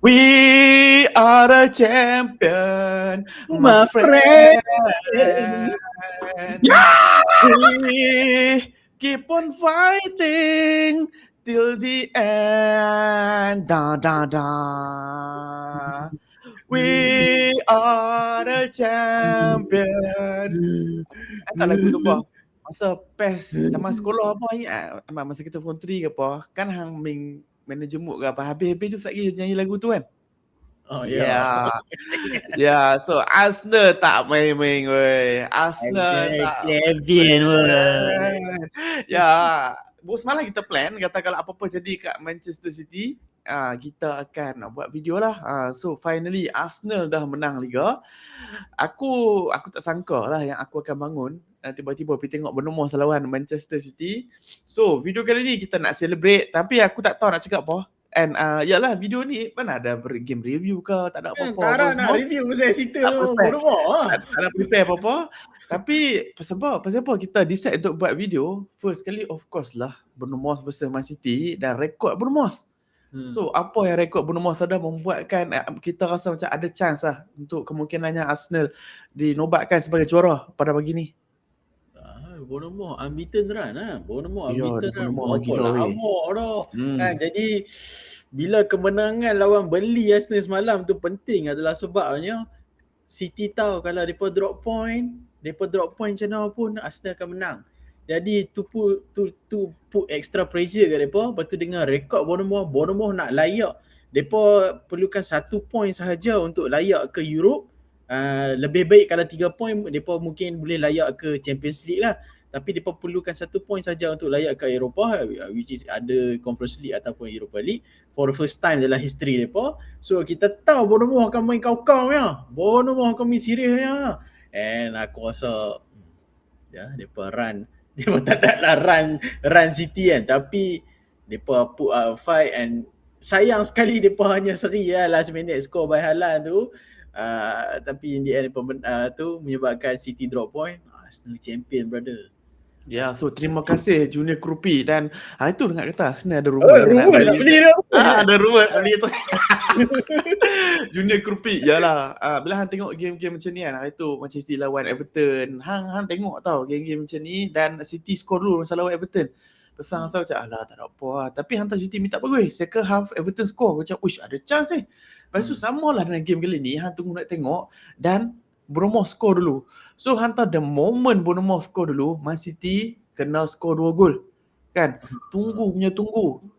We are the champion, my My friend. We keep on fighting till the end. Da da da. We are the champion. Entah lagu tu apa. Masa PES zaman sekolah apa ingat masa kita form 3 ke apa, kan hang main jemuk ke apa, habis-habis tu lagi nyanyi lagu tu kan. Oh ya. Yeah, so Arsenal tak main-main weh. Arsenal tak Champion main. Ya, semalam kita plan kata kalau apa-apa jadi kat Manchester City, kita akan buat video lah. So finally Arsenal dah menang Liga. Aku tak sangka lah yang aku akan bangun tiba-tiba pergi tengok bernombor lawan Manchester City. So video kali ni kita nak celebrate, tapi aku tak tahu nak cakap apa. And yalah video ni mana ada game review ke, tak ada apa-apa. Tak nak review pasal cerita tu. Tak ada prepare apa-apa. Tapi pasal apa kita decide untuk buat video, first kali of course lah Bruno Mars versus Man City dan rekod Bruno Mars. So apa yang rekod Bruno Mars dah membuatkan kita rasa macam ada chance lah untuk kemungkinannya Arsenal dinobatkan sebagai juara pada pagi ni. Bruno Mars unbeaten run lah. Bruno Mars Ya, unbeaten run. Bruno Mars gila dah. Kan, jadi bila kemenangan lawan Burnley Arsenal semalam tu penting adalah sebabnya City tahu kalau mereka drop point macam mana pun Arsenal akan menang. Jadi tu put extra pressure kat mereka. Lepas tu dengan rekod Bournemouth nak layak. Mereka perlukan 1 point sahaja untuk layak ke Europe. Lebih baik kalau 3 point, mereka mungkin boleh layak ke Champions League lah. Tapi mereka perlukan 1 point saja untuk layak ke Eropah, which is ada Conference League ataupun Europa League for the first time dalam history mereka. So kita tahu Bournemouth akan main kau-kau ya. Bournemouth akan main serius ya. And aku rasa mereka run. Mereka tak naklah run City kan. Tapi mereka put up a fight and sayang sekali mereka hanya seri last minute score by Haaland tu. Tapi in the end tu menyebabkan City drop point. Arsenal champion brother. Ya, so terima kasih Junior Krupi dan itu dengar kata Arsenal ada rumah nak beli tu. Ada rumah nak beli tu. Junior Krupi, yalah. Bila hang tengok game-game macam ni kan, hari tu Manchester City lawan Everton, hang tengok tau game-game macam ni dan City score dulu masa lawan Everton. Pesan tau macam alah tak ada apa lah. Tapi hantar City minta bagus. Second half Everton score macam uish ada chance Lepas tu samalah dengan game kali ni, hang tunggu nak tengok dan Bruno score dulu. So hantar the moment Bruno score dulu, Man City kena score 2 gol. Kan? Tunggu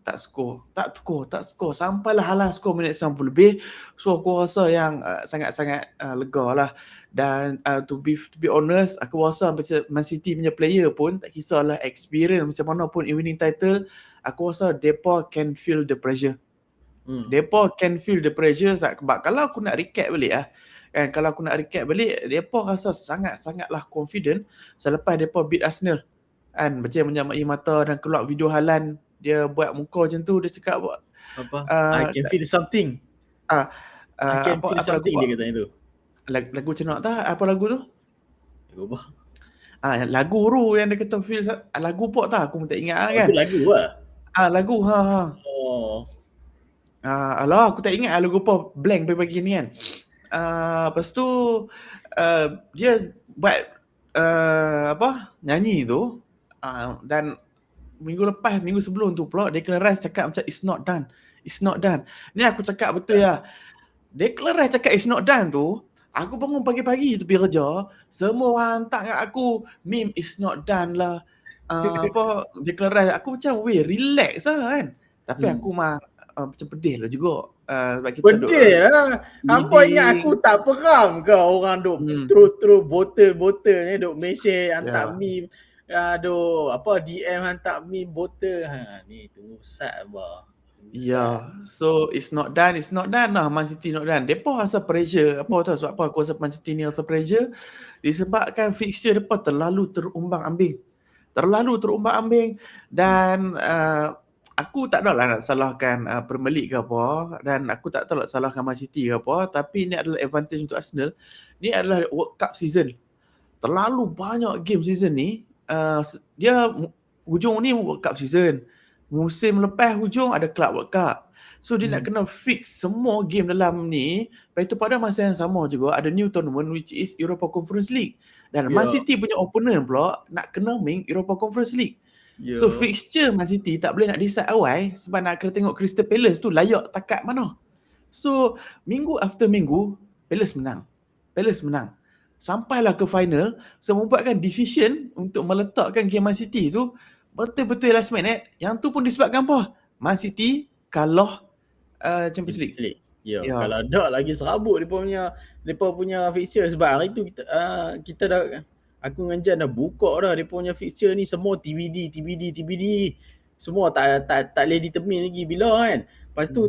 tak score sampailah Haaland score minit 90 lebih. So aku rasa yang sangat-sangat lega lah. Dan to be honest, aku rasa macam Man City punya player pun tak kisahlah experience macam mana pun in winning title, aku rasa depa can feel the pressure. Depa can feel the pressure sebab kalau aku nak recap balik depa rasa sangat-sangatlah confident selepas depa beat Arsenal. Kan macam menyamai mata dan keluar video Haaland dia buat muka macam tu, dia cakap apa? I can feel something. I can feel something dia kata itu. Lagu macam nak tak? Apa lagu tu? Lagu apa? Lagu tu yang dia kata feel lagu apa tak? Aku tak ingat kan. Itu lagu lah. Lagu Oh. Alah aku tak ingat lagu apa, blank pagi ni kan. Lepas tu dia buat nyanyi tu dan minggu sebelum tu pula Declan Rice cakap macam it's not done. Ni aku cakap betul ya. Declan Rice cakap it's not done tu, aku bangun pagi-pagi tu pergi kerja, semua orang hantar kat aku meme it's not done lah. Declan Rice, aku macam relax lah kan. Tapi aku macam pedih lah juga. Sebab kita pedih lah. Apa ingat aku tak peram ke orang duk terus botol ni duk mesej hantar meme. Aduh, DM hantar meme botol. Ni tunggu sat bah. So it's not done lah. Man City not done. Depa rasa pressure. Apa tahu sebab apa aku rasa Man City ni rasa pressure? Disebabkan fixture depa terlalu terumbang-ambing dan aku tak tahu lah nak salahkan Premier League ke apa, dan aku tak tahu nak salahkan Man City ke apa, tapi ni adalah advantage untuk Arsenal. Ni adalah World Cup season. Terlalu banyak game season ni. Dia hujung ni World Cup season. Musim lepas hujung ada Club World Cup. So dia nak kena fix semua game dalam ni. Lepas itu pada masa yang sama juga ada new tournament which is Europa Conference League. Dan Man City punya opponent pula nak kena main Europa Conference League. So fixture Man City tak boleh nak decide awal sebab nak kena tengok Crystal Palace tu layak takat mana. So minggu after minggu Palace menang. Sampailah ke final, so membuatkan decision untuk meletakkan game Man City tu betul-betul last minute. Yang tu pun disebabkan apa? Man City kalah Champions League. Ya, kalau ada lagi serabut depa punya fixture sebab hari tu kita dah aku dengan Jan dah buka dah depa punya fixture ni semua TBD. Semua tak boleh determine lagi bila kan. Lepas tu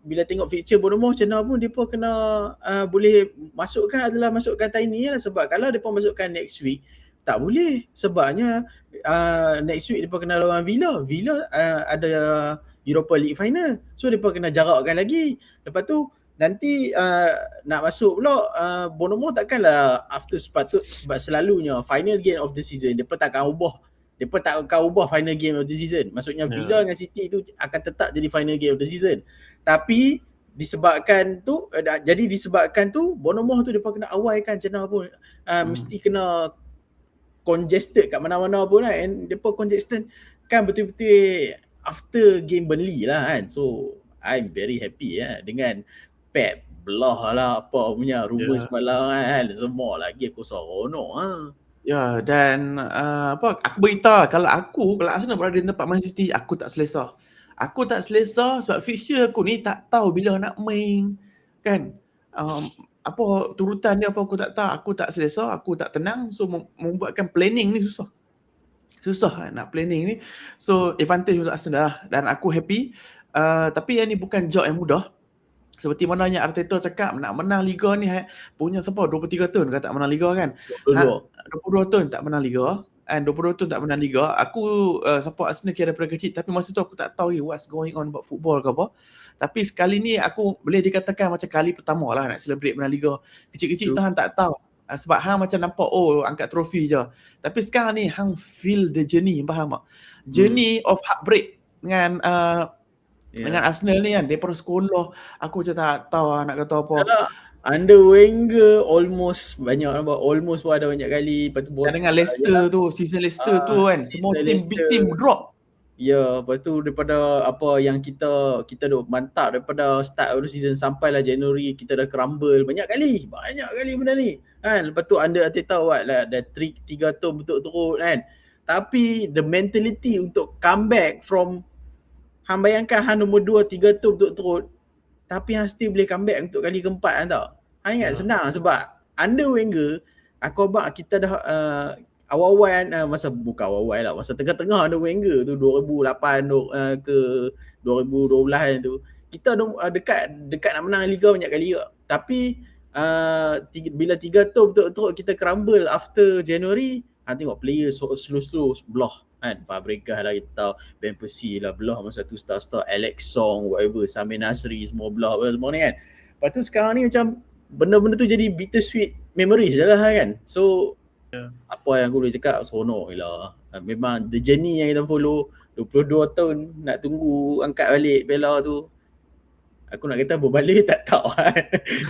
bila tengok fixture Bournemouth macam mana pun depa kena boleh masukkan Tiny lah sebab kalau depa masukkan next week tak boleh sebabnya next week depa kena lawan Villa ada Europa League final. So depa kena jarakkan lagi. Lepas tu nanti nak masuk pula Bournemouth takkanlah sebab selalunya final game of the season depa tak akan ubah final game of the season. Maksudnya Villa dengan City tu akan tetap jadi final game of the season. Tapi disebabkan tu Bournemouth tu depa kena awaikan macam mana pun mesti kena congested kat mana-mana pun kan. Depa congested kan betul-betul after game Burnley lah kan. So I'm very happy dengan Pep belah lah apa punya rumour semalam kan. Semua lagi aku seronok Ya, dan aku beritahu kalau Arsenal berada di tempat Man City, aku tak selesa. Sebab fixture aku ni tak tahu bila nak main kan. Apa turutan dia apa aku tak tahu. Aku tak selesa, aku tak tenang. So membuatkan planning ni susah nak planning ni. So advantage untuk Arsenal lah. Dan aku happy. Tapi yang ni bukan job yang mudah. Seperti mana yang Arteta cakap nak menang Liga ni punya siapa 23 tahun kata tak menang Liga kan. 22 tahun tak menang Liga. 22 tahun tak menang Liga. Aku support Arsenal kira daripada kecil tapi masa tu aku tak tahu what's going on about football ke apa. Tapi sekali ni aku boleh dikatakan macam kali pertama lah nak celebrate menang Liga. Kecil-kecil tu hang tak tahu. Sebab hang macam nampak angkat trofi je. Tapi sekarang ni hang feel the journey, faham tak? Journey of heartbreak dengan Arsenal ni kan. Daripada sekolah aku macam tak tahu nak kata apa. Under Wenger almost pun ada banyak kali. Dengan Leicester tu, season Leicester tu kan. Semua big team drop. Ya, lepas tu daripada apa yang kita dah mantap daripada start of the season sampailah Januari kita dah crumble banyak kali benda ni. Kan? Lepas tu under Arteta dah 3 tahun betul-betul kan. Tapi the mentality untuk comeback from hang bayangkan hang nombor 2 3 tahun betul-betul tapi hang still boleh comeback untuk kali keempat kan tau. Hang ingat senang sebab under Wenger aku abang kita dah awal-awal masa tengah-tengah under Wenger tu 2008 ke 2012 tu kita dekat nak menang Liga banyak kali juga. Tapi bila 3 tahun betul-betul kita crumble after January, tengok player slow belah kan. Fabregas lah kita tahu, Ben Persie lah belah masa tu star Alex Song whatever, Samir Nasri semua belah semua ni kan. Lepas tu sekarang ni macam benda-benda tu jadi bittersweet memories je lah kan. So apa yang aku boleh cakap seronok lah. Memang the journey yang kita follow 22 tahun nak tunggu angkat balik Bella tu. Aku nak kata berbalik tak tahu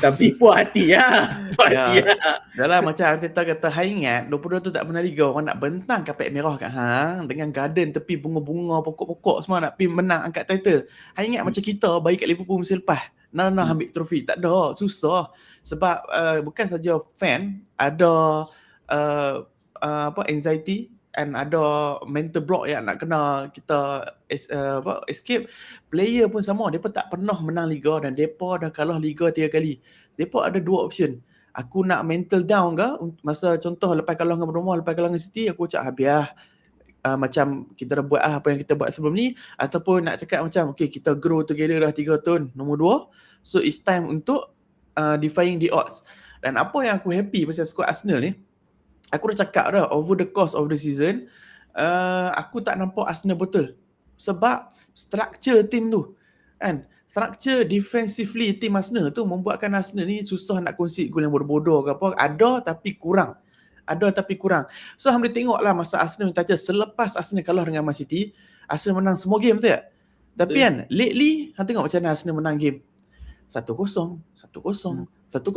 tapi puas hati lah. Dalam macam Arteta kata, hang ingat 22 tu tak pernah Liga, orang nak bentang kapet merah kat hang dengan garden tepi bunga-bunga pokok-pokok semua nak pergi menang angkat title. Hang ingat macam kita bagi kat Liverpool musim lepas nak ambil trofi, tak ada, susah. Sebab bukan saja fan ada anxiety and ada mental block yang nak kena kita escape. Player pun sama, depa tak pernah menang Liga dan depa dah kalah Liga 3 kali. Depa ada 2 option. Aku nak mental down ke masa contoh lepas kalah dengan Bournemouth, lepas kalah dengan City, aku cakap habis macam kita dah buat apa yang kita buat sebelum ni, ataupun nak cakap macam okay kita grow together dah 3 tahun nombor 2, so it's time untuk defying the odds. Dan apa yang aku happy pasal squad Arsenal ni, aku dah cakap dah over the course of the season, aku tak nampak Arsenal betul. Sebab structure team tu kan, structure defensively team Arsenal tu membuatkan Arsenal ni susah nak concede gol yang bodoh-bodoh ke apa. Ada tapi kurang. So hang boleh tengok lah masa Arsenal minta selepas Arsenal kalah dengan Man City, Arsenal menang semua game tu ya. Tapi kan lately hang tengok macam mana Arsenal menang game 1-0, 1-0,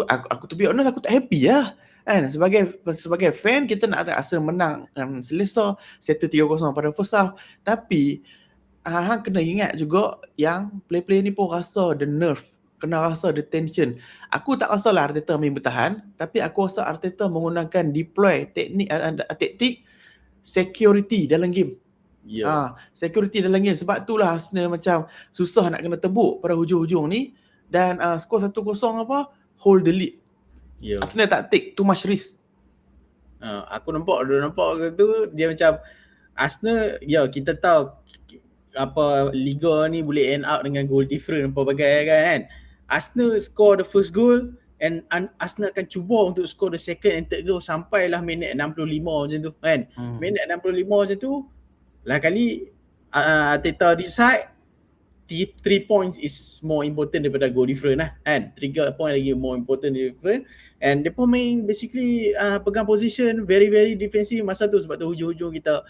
aku to be honest aku tak happy lah. Kan sebagai fan kita nak ada Arsenal menang selesa, settle 3-0 pada first half. Tapi hang kena ingat juga yang play-play ni pun rasa the nerve, kena rasa the tension. Aku tak rasa lah Arteta main bertahan, tapi aku rasa Arteta menggunakan deploy taktik security dalam game. Security dalam game. Sebab itulah Arsenal macam susah nak kena tebuk pada hujung-hujung ni. Dan skor 1-0 apa, hold the lead. Arsenal tak take too much risk. Aku nampak tu dia macam Arsenal, kita tahu apa liga ni boleh end up dengan goal different apa bagai kan. Arsenal score the first goal and Arsenal akan cuba untuk score the second and third goal sampailah minit 65 macam tu kan. Minit 65 macam tu lah kali Arteta decide 3 points is more important daripada goal different lah kan. 3 point lagi more important different. And dia pun main basically pegang position very very defensive masa tu. Sebab tu hujung-hujung kita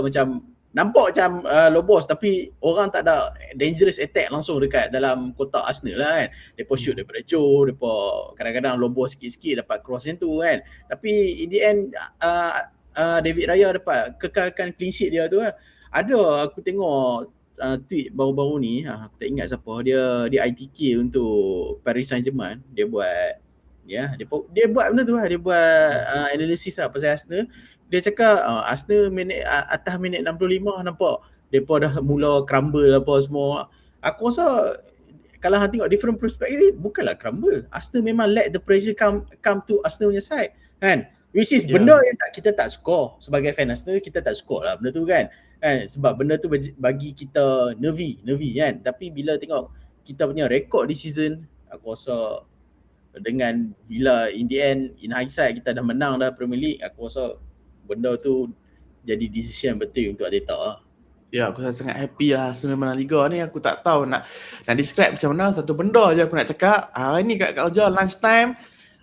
macam nampak macam low boss tapi orang tak ada dangerous attack langsung dekat dalam kotak Arsenal lah kan. Depa shoot daripada Joe, depa kadang-kadang low boss sikit-sikit dapat cross macam tu kan. Tapi in the end David Raya dapat kekalkan clean sheet dia tu lah. Ada aku tengok tweet baru-baru ni, aku tak ingat siapa, dia ITK untuk Paris Saint-Germain. Dia buat benda tu lah, dia buat analisis lah pasal Arsenal. Dia cakap Arsenal atas minit 65 nampak depa dah mula crumble apa semua. Aku rasa kalau hang tengok different perspective, bukanlah crumble. Arsenal memang let the pressure come to Arsenal punya side kan. Which is benda yang kita tak score. Sebagai fan Arsenal kita tak score lah benda tu kan. Sebab benda tu bagi kita nervy kan. Tapi bila tengok kita punya rekod di season, aku rasa dengan bila in the end in hindsight kita dah menang dah Premier League, aku rasa benda tu jadi decision betul untuk Arteta lah. Ya, aku sangat happy lah Arsenal menang Liga ni. Aku tak tahu nak describe macam mana. Satu benda je aku nak cakap. Hari ni kat kerja lunch time,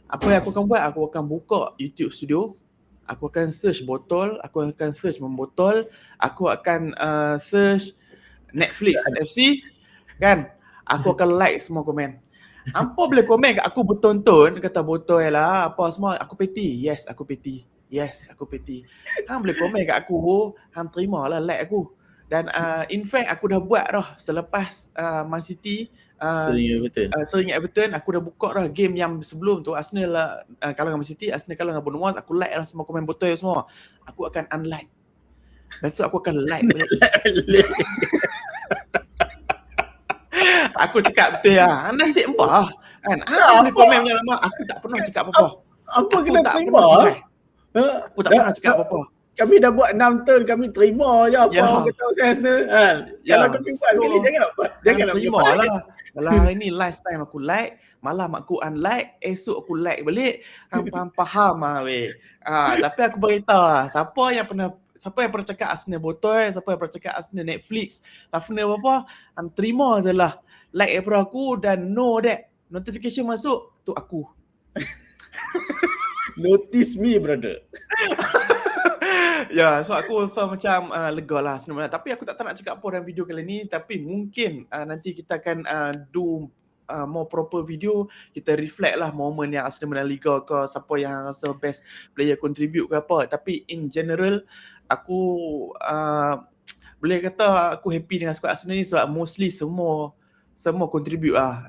apa yang aku akan buat, aku akan buka YouTube Studio. Aku akan search botol, aku akan search membotol, aku akan search Netflix FC kan. Aku akan like semua komen. Hampa boleh komen kat aku bertonton kata botol lah apa semua, aku peti. Yes, aku peti. Hang boleh komen kat aku, hang terima lah like aku. Dan in fact aku dah buat dah selepas Man City sering Everton, aku dah buka dah game yang sebelum tu Arsenal kalah dengan Man City, Arsenal kalah dengan Bournemouth, aku like lah semua komen botol semua. Aku akan unlike. Besok aku akan like balik. Aku cakap betul lah. Nasib apa kan? Boleh komen macam lama. Aku tak pernah cakap apa-apa. Apa kena terima? Aku tak pernah cakap apa-apa. Kami dah buat 6 turn, kami terima je apa orang kata pasal Arsenal kan. Kalau kami buat sekali jangan terima lah. Kalau hari ni last time aku like, malam aku unlike, esok aku like balik. Hang faham lah weh. Tapi aku beritahu lah, siapa yang pernah cakap Arsenal botol, siapa yang pernah cakap Arsenal Netflix, Arsenal apa, terima je lah like daripada aku dan know that notification masuk tu aku. Notice me brother. Ya, so aku rasa macam lega lah sebenarnya. Tapi aku tak nak cakap apa dalam video kali ni. Tapi mungkin nanti kita akan do more proper video. Kita reflect lah momen yang Arsenal menang Liga ke, siapa yang rasa best player contribute ke apa. Tapi in general, aku boleh kata aku happy dengan squad Arsenal ni sebab mostly semua contribute lah.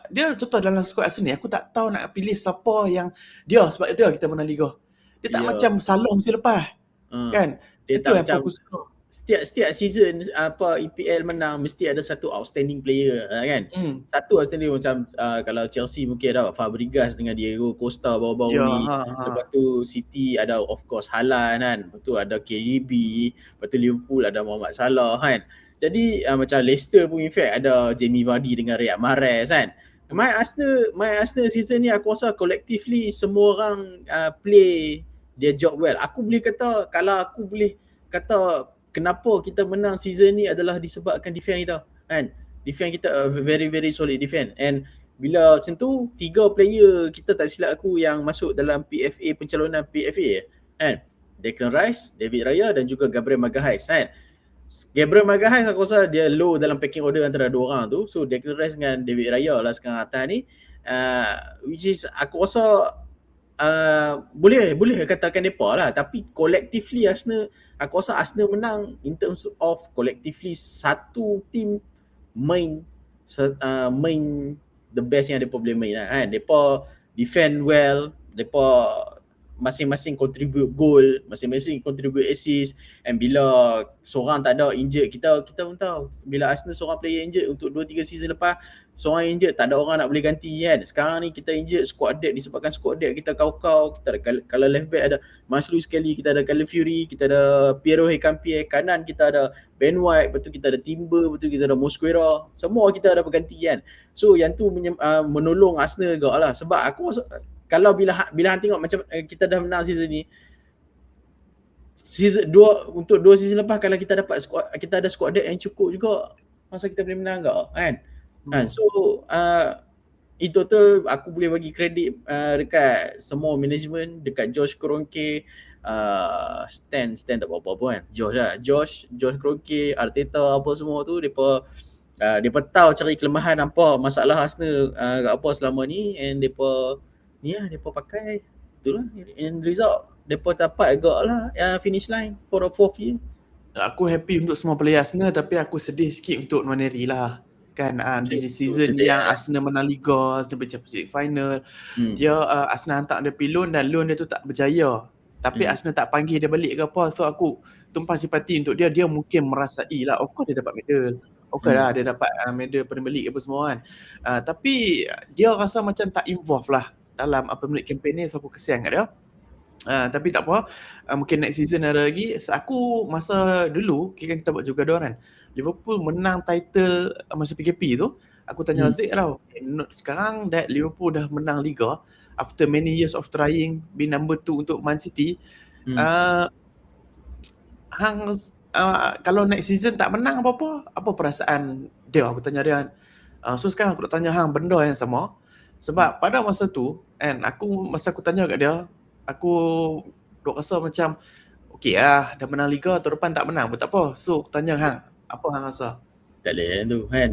Dia contoh dalam squad Arsenal ni, aku tak tahu nak pilih siapa yang dia, sebab dia kita menang Liga. Dia tak macam Salah mesti lepas. Kan? Dia itu tak yang macam aku suka. Setiap season EPL menang mesti ada satu outstanding player kan. Satu outstanding macam kalau Chelsea mungkin ada Fabregas dengan Diego Costa baru-baru ni. Lepas tu City ada of course Haaland kan. Lepas tu ada KDB, lepas tu Liverpool ada Mohamed Salah kan. Jadi macam Leicester pun in fact ada Jamie Vardy dengan Riyad Mahrez kan. My Arsenal season ni aku rasa collectively semua orang play dia job well. Aku boleh kata, kalau aku boleh kata kenapa kita menang season ni adalah disebabkan defense kita kan. Defense kita very very solid defense. And bila macam tu 3 player kita tak silap aku yang masuk dalam PFA, pencalonan PFA kan. Declan Rice, David Raya dan juga Gabriel Magalhaes kan. Gabriel Magalhaes aku rasa dia low dalam pecking order antara dua orang tu. So Declan Rice dengan David Raya lah sekarang atas ni. Which is aku rasa boleh katakan depa lah, tapi collectively Arsenal, aku rasa Arsenal menang in terms of collectively satu team main the best yang depa boleh main lah kan. Depa defend well, depa masing-masing contribute goal, masing-masing contribute assist, and bila seorang tak ada injured, kita pun tahu bila Arsenal seorang player injured untuk 2-3 season lepas, seorang injured tak ada orang nak boleh ganti kan. Sekarang ni kita injured squad depth, disebabkan squad depth kita kau-kau. Kita ada, kalau left back ada Maslu sekali, kita ada Calafiori, kita ada Piero Hicampie, kanan kita ada Ben White, betul kita ada Timber, betul kita ada Mosquera, semua kita ada berganti kan. So yang tu menolong Arsenal juga lah. Sebab aku rasa kalau bila hang tengok macam kita dah menang season ni, season 2 untuk 2 season lepas, kalau kita dapat squad, kita ada squad depth yang cukup juga, masa kita boleh menang enggak kan. So in total aku boleh bagi kredit dekat semua management, dekat Josh Kroenke, Stan tak apa-apa kan, Josh Kroenke, Arteta, apa semua tu, depa tahu cari kelemahan apa masalah Arsenal apa selama ni, and depa pakai itulah, and result depa dapat agak lah finish line for the 4th year. Aku happy untuk semua player Arsenal, tapi aku sedih sikit untuk Nwaneri lah kan. Di season yang Arsenal menang Liga, Arsenal Champions League final, dia Arsenal hantar dia pergi loan dan loan dia tu tak berjaya, tapi Arsenal tak panggil dia balik ke apa. So aku tumpah simpati untuk dia mungkin merasai lah, of course dia dapat medal, lah dia dapat medal Premier League apa semua kan, tapi dia rasa macam tak involve lah dalam Premier League campaign ni. So aku kesian kat dia. Tapi tak apa, mungkin next season ada lagi. Aku masa dulu kita buat juga kan, Liverpool menang title masa PKP tu, aku tanya Zik tau, sekarang that Liverpool dah menang Liga after many years of trying be number 2 untuk Man City, kalau next season tak menang apa perasaan dia, aku tanya dia kan. So sekarang aku nak tanya hang benda yang sama, sebab pada masa tu kan, masa aku tanya kat dia, aku duk rasa macam okey lah, dah menang Liga, tahun depan tak menang pun tak apa. So aku tanya hang, apa hang rasa? Tak boleh tu kan.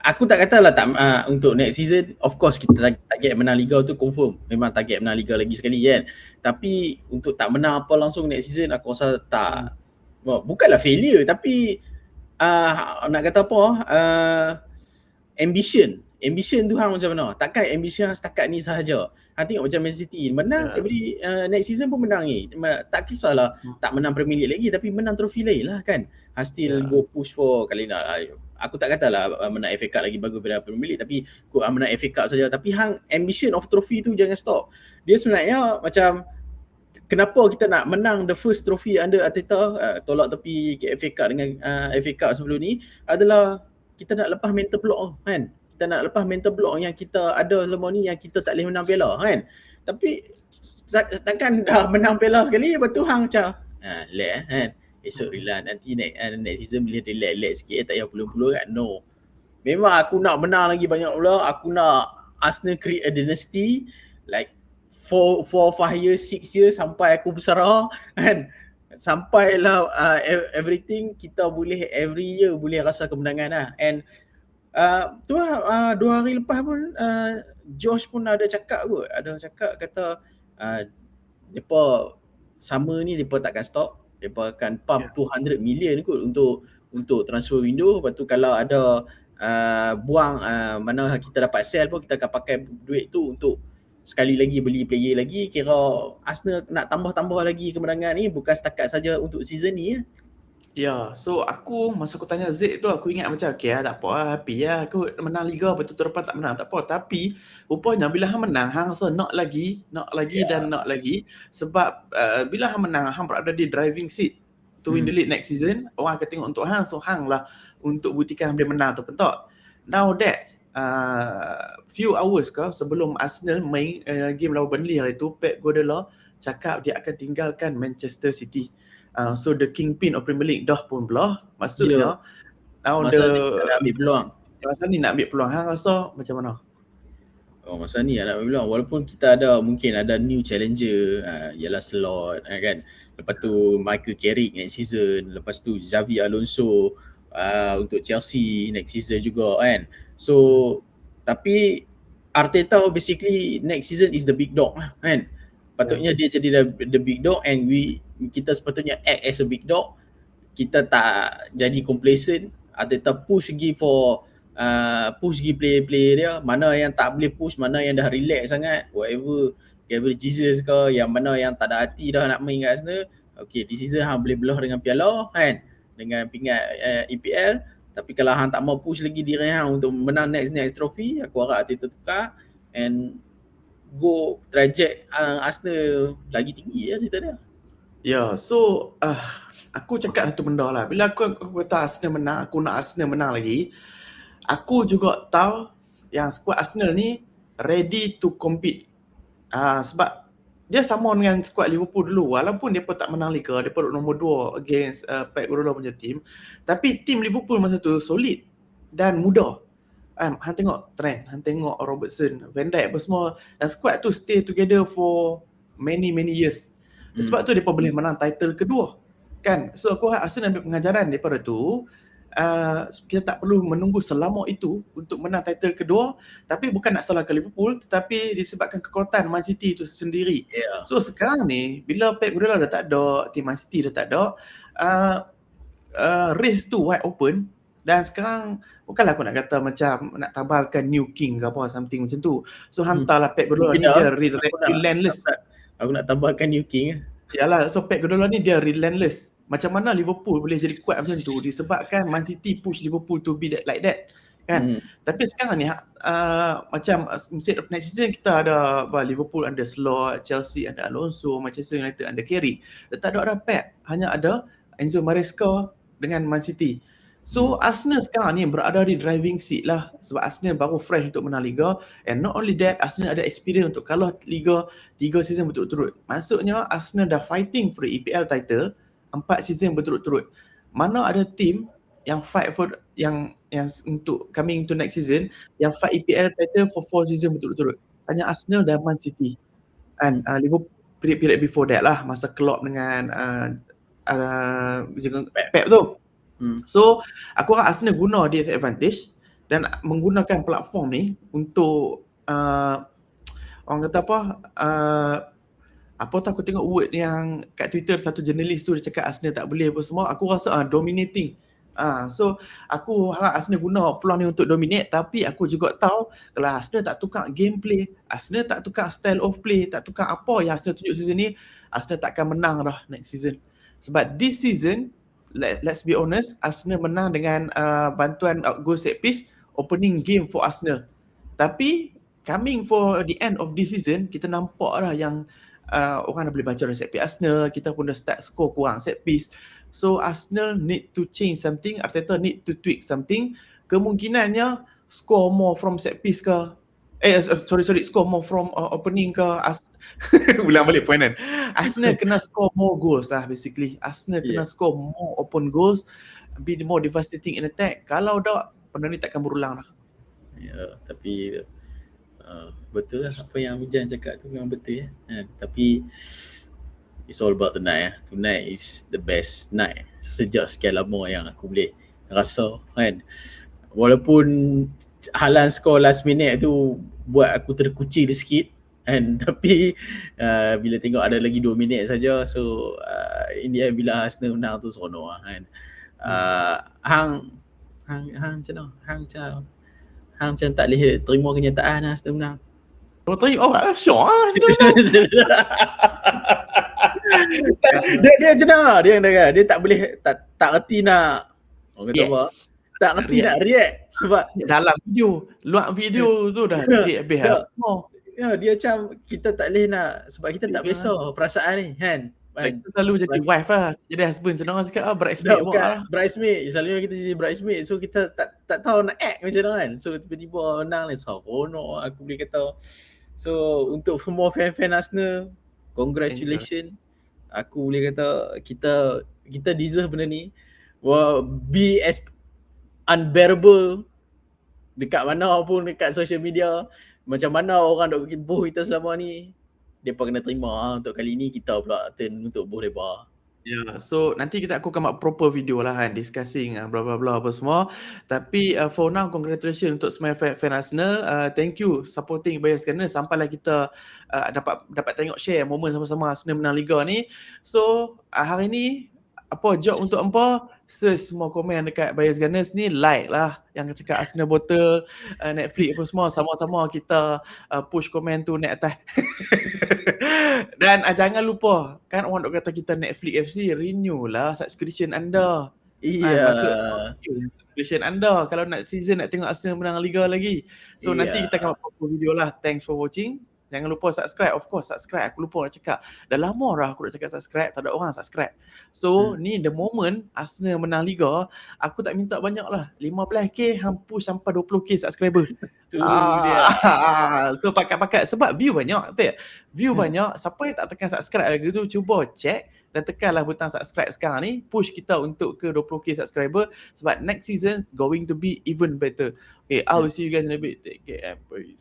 Aku tak katalah tak untuk next season, of course kita target menang Liga tu confirm. Memang target menang Liga lagi sekali kan. Tapi untuk tak menang apa langsung next season, aku rasa tak, bukanlah failure, tapi nak kata apa, ambition tu hang macam mana? Takkan ambition setakat ni sahaja. Hang tengok macam Man City menang every next season pun menang ni. Tak kisahlah tak menang Premier League lagi, tapi menang trofi lain lah kan. Hang still go push for kali nak. Aku tak katalah menang FA Cup lagi bagus daripada Premier League, tapi menang FA Cup saja. Tapi hang ambition of trophy tu jangan stop. Dia sebenarnya macam, kenapa kita nak menang the first trophy under Arteta, tolak tepi FA Cup dengan FA Cup sebelum ni, adalah kita nak lepas mental block kan. Kita nak lepas mental block yang kita ada selama ni, yang kita tak boleh menang Piala kan. Tapi takkan dah menang Piala sekali, lepas tu hang macam relax kan, esok relax, nanti next season boleh relax sikit, tak payah puluh-puluh kan. No, memang aku nak menang lagi banyak pula. Aku nak Arsenal create a dynasty like 4-5 years, 6 years sampai aku bersara kan. Sampailah everything kita boleh every year boleh rasa kemenangan lah. And tu lah, 2 hari lepas pun Josh pun ada cakap kata depa summer ni depa takkan stop, depa akan pump 200 million kot untuk transfer window. Lepas tu kalau ada buang mana kita dapat sell pun, kita akan pakai duit tu untuk sekali lagi beli player lagi. Kira Arsenal nak tambah-tambah lagi kemenangan ni, bukan setakat saja untuk season ni ya. Ya, so masa aku tanya Zik tu, aku ingat macam okay lah, tak apa lah, happy lah, aku menang Liga, lepas tu depan tak menang, tak apa. Tapi rupanya bila hang menang, hang rasa nak lagi dan nak lagi. Sebab bila hang menang, hang berada di driving seat to win the league next season. Orang akan tengok untuk hang, so hang lah untuk buktikan hang boleh menang tu pentok. Now that few hours sebelum Arsenal main game lawan Burnley hari tu, Pep Guardiola cakap dia akan tinggalkan Manchester City. So the kingpin of Premier League dah pun belah. Maksudnya now masa ni nak ambil peluang. Masa ni nak ambil peluang. Hang rasa macam mana? Masa ni nak bilang walaupun kita mungkin ada new challenger, ialah Slot kan. Lepas tu Michael Carrick next season, lepas tu Xavi Alonso untuk Chelsea next season juga kan. So tapi Arteta basically next season is the big dog lah kan. Patutnya dia jadi the big dog, and kita sepatutnya act as a big dog. Kita tak jadi complacent. Arteta push lagi player dia, mana yang tak boleh push, mana yang dah relax sangat, whatever, Gabriel Jesus ke, yang mana yang tak ada hati dah nak main kat Arsenal, okay, this season hang boleh belah dengan piala kan, dengan pingat EPL. Tapi kalau hang tak mau push lagi diri hang untuk menang next trophy, aku harap Arteta tukar and go traject Arsenal lagi tinggi cerita dia. Ya, so aku cakap satu benda lah. Bila aku kata Arsenal menang, aku nak Arsenal menang lagi, aku juga tahu yang skuad Arsenal ni ready to compete. Sebab dia sama dengan skuad Liverpool dulu. Walaupun dia pun tak menang Liga, dia pun nombor 2 against Pep Guardiola punya team. Tapi team Liverpool masa tu solid dan muda. Hang tengok Trent, hang tengok Robertson, Van Dijk apa semua. Dan skuad tu stay together for many years. Sebab tu dia pun boleh menang title kedua. Kan? So aku harap Arsenal ambil pengajaran daripada tu. Kita tak perlu menunggu selama itu untuk menang title kedua, tapi bukan nak salahkan Liverpool, tetapi disebabkan kekuatan Man City itu sendiri. So sekarang ni bila Pep Guardiola dah tak ada, tim Man City dah tak ada, race tu wide open. Dan sekarang bukanlah aku nak kata macam nak tabalkan New King ke apa something macam tu. So hantarlah Pep Guardiola ni dia relentless. Aku nak tambahkan New King. Yalah, so Pep Guardiola ni dia relentless. Macam mana Liverpool boleh jadi kuat macam tu disebabkan Man City push Liverpool to be like that kan. Tapi sekarang ni macam next season kita ada Liverpool under Slot, Chelsea under Alonso, Manchester United under Carrick. Tak ada Pep, hanya ada Enzo Maresca dengan Man City. So Arsenal sekarang ni berada di driving seat lah, sebab Arsenal baru fresh untuk menang Liga, and not only that, Arsenal ada experience untuk kalah Liga 3 season berturut-turut. Maksudnya Arsenal dah fighting for the EPL title 4 season berturut-turut. Mana ada team yang fight for yang untuk coming to next season yang fight EPL title for 4 season berturut-turut? Hanya Arsenal dan Man City. And Liverpool period before that lah, masa Klopp dengan Pep tu. So aku harap Arsenal guna dia advantage dan menggunakan platform ni untuk orang kata apa tu, aku tengok word yang kat Twitter satu jurnalis tu dia cakap Arsenal tak boleh apa semua. Aku rasa dominating. So aku harap Arsenal guna peluang ni untuk dominate, tapi aku juga tahu kalau Arsenal tak tukar gameplay, Arsenal tak tukar style of play, tak tukar apa yang Arsenal tunjuk season ni, Arsenal tak akan menang dah next season. Sebab this season, let's be honest, Arsenal menang dengan bantuan goal set piece opening game for Arsenal. Tapi coming for the end of this season, kita nampak dah yang orang dah boleh baca dari set piece Arsenal, kita pun dah start score kurang set piece. So Arsenal need to change something, Arteta need to tweak something. Kemungkinannya score more from set piece ke, score more from opening ke. Ulang balik point kan. Arsenal kena score more goals lah basically. Arsenal kena score more open goals, be more devastating in attack. Kalau tak, benda ni takkan berulang dah. Ya, tapi betul lah apa yang Mijan cakap tu, memang betul ya. Tapi it's all about tonight. Tonight is the best night sejak sekian lama yang aku boleh rasa kan. Walaupun Haaland score last minute tu buat aku terkucil sikit kan, tapi bila tengok ada lagi 2 minit saja, so in the end bila Arsenal menang tu seronok kan. Hang macam mana? Hang macam tak boleh terima kenyataan Arsenal menang. Sure dia macam mana? Dia tak boleh, tak reti nak orang kata apa? Tak reti nak react sebab dalam video, luar video tu dah habis dah. Ya, dia macam kita tak boleh nak, sebab kita tak biasa perasaan ni kan. Kita selalu jadi wife lah, jadi husband. Senang orang cakap bridesmaid lah. Bridesmaid, selalunya kita jadi bridesmaid, so kita tak tahu nak act macam mana kan. So tiba-tiba menang ni, seronok aku boleh kata. So untuk semua fan-fan Arsenal, congratulations. Aku boleh kata kita deserve benda ni. Be as unbearable dekat mana pun, dekat social media, macam mana orang dok buh kita selama ni. Depa kena terima untuk kali ni kita pula turn untuk buh depa. Ya, so nanti aku akan buat proper video lah kan, discussing bla bla bla apa semua. Tapi for now, congratulations untuk semua fan Arsenal. Thank you supporting Bayers Gunners sampailah kita dapat tengok share momen sama-sama Arsenal menang Liga ni. So hari ni apa job untuk hampa, search semua komen dekat Bayers Gunners ni, like lah yang cakap Arsenal bottle, Netflix apa semua, sama-sama kita push komen tu naik atas. Dan jangan lupa, kan orang dok kata kita Netflix FC, renew lah subscription anda. Iya. Maksud subscription anda kalau nak tengok Arsenal menang Liga lagi. So nanti kita akan buat video lah. Thanks for watching. Jangan lupa subscribe. Of course subscribe. Aku lupa nak cakap. Dah lama dah aku nak cakap subscribe, tak ada orang subscribe. So ni the moment Arsenal menang Liga, aku tak minta banyak lah. 15k hampus sampai 20k subscriber. Tu dia. So pakat-pakat sebab view banyak, betul tak? View banyak. Siapa yang tak tekan subscribe lagi tu, cuba check dan tekanlah butang subscribe sekarang ni, push kita untuk ke 20k subscriber sebab next season going to be even better. Okay, I will see you guys in a bit. Take care and peace.